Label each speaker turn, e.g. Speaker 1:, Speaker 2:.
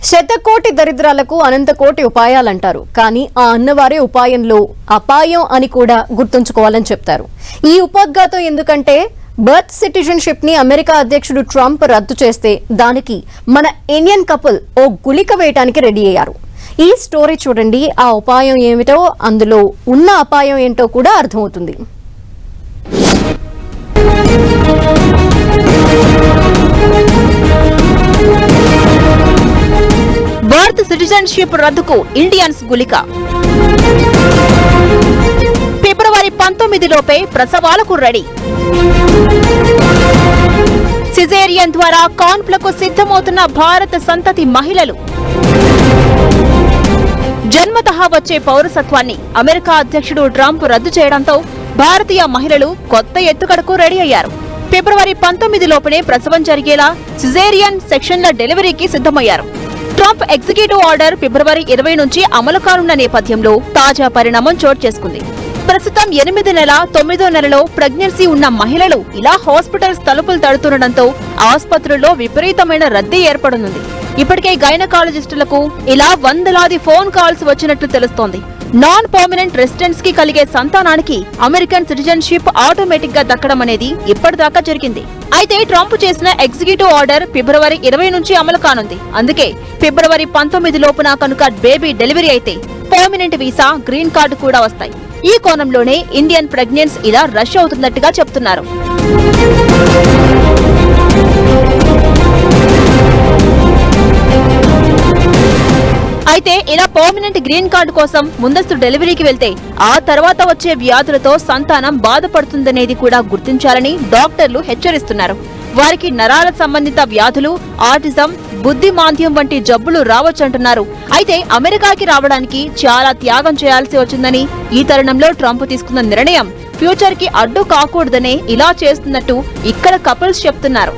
Speaker 1: శతకోటి దరిద్రాలకు అనంతకోటి ఉపాయాలంటారు. కానీ ఆ అన్నవారే ఉపాయంలో అపాయం అని కూడా గుర్తుంచుకోవాలని చెప్తారు. ఈ ఉపోద్ఘాతం ఎందుకంటే బర్త్ సిటిజన్షిప్ ని అమెరికా అధ్యక్షుడు ట్రంప్ రద్దు చేస్తే దానికి మన ఇండియన్ కపుల్ ఓ గుళిక వేయడానికి రెడీ అయ్యారు. ఈ స్టోరీ చూడండి. ఆ ఉపాయం ఏమిటో, అందులో ఉన్న అపాయం ఏంటో కూడా అర్థమవుతుంది.
Speaker 2: భారత సిటిజన్షిప్ రద్దుకు ఇండియన్స్ గుళిక. ఫిబ్రవరి 19 లోపే ప్రసవాలకు రెడీ. సిజేరియన్ ద్వారా కాన్పులకు సిద్ధమవుతున్న భారత సంతతి మహిళలు. జన్మతః వచ్చే పౌరసత్వాన్ని అమెరికా అధ్యక్షుడు ట్రంప్ రద్దు చేయడంతో భారతీయ మహిళలు కొత్త ఎత్తుగడకు రెడీ అయ్యారు. ఫిబ్రవరి 19 లోపునే ప్రసవం జరిగేలా సిజేరియన్ సెక్షన్ల డెలివరీకి సిద్ధమయ్యారు. ట్రంప్ ఎగ్జిక్యూటివ్ ఆర్డర్ ఫిబ్రవరి 20 నుంచి అమలు కానున్న నేపథ్యంలో తాజా పరిణామం చోటు చేసుకుంది. ప్రస్తుతం 8వ నెల 9వ నెలలో ప్రెగ్నెన్సీ ఉన్న మహిళలు ఇలా హాస్పిటల్స్ తలుపులు తడుతుండటంతో ఆసుపత్రుల్లో విపరీతమైన రద్దీ ఏర్పడనుంది. ఇప్పటికే గైనకాలజిస్టులకు ఇలా వందలాది ఫోన్ కాల్స్ వచ్చినట్లు తెలుస్తోంది. నాన్ పర్మనెంట్ రెసిడెంట్స్ కి కలిగే సంతానానికి అమెరికన్ సిటిజన్షిప్ ఆటోమేటిక్ గా దక్కడం అనేది ఇప్పటిదాకా జరిగింది. అయితే ట్రంప్ చేసిన ఎగ్జిక్యూటివ్ ఆర్డర్ ఫిబ్రవరి 20 నుంచి అమలు కానుంది. అందుకే ఫిబ్రవరి 19 లోపున కనుక బేబీ డెలివరీ అయితే పర్మనెంట్ వీసా, గ్రీన్ కార్డు కూడా వస్తాయి. ఈ కోణంలోనే ఇండియన్ ప్రెగ్నెన్స్ ఇలా రష్ అవుతున్నట్టుగా చెప్తున్నారు. అయితే ఇలా పర్మనెంట్ గ్రీన్ కార్డు కోసం ముందస్తు డెలివరీకి వెళ్తే ఆ తర్వాత వచ్చే వ్యాధులతో సంతానం బాధపడుతుందనేది కూడా గుర్తించాలని డాక్టర్లు హెచ్చరిస్తున్నారు. వారికి నరాల సంబంధిత వ్యాధులు, ఆటిజం, బుద్ధిమాంద్యం వంటి జబ్బులు రావచ్చంటున్నారు. అయితే అమెరికాకి రావడానికి చాలా త్యాగం చేయాల్సి వచ్చిందని, ఈ తరుణంలో ట్రంప్ తీసుకున్న నిర్ణయం ఫ్యూచర్ కి అడ్డు కాకూడదనే ఇలా చేస్తున్నట్టు ఇక్కడ కపుల్స్ చెప్తున్నారు.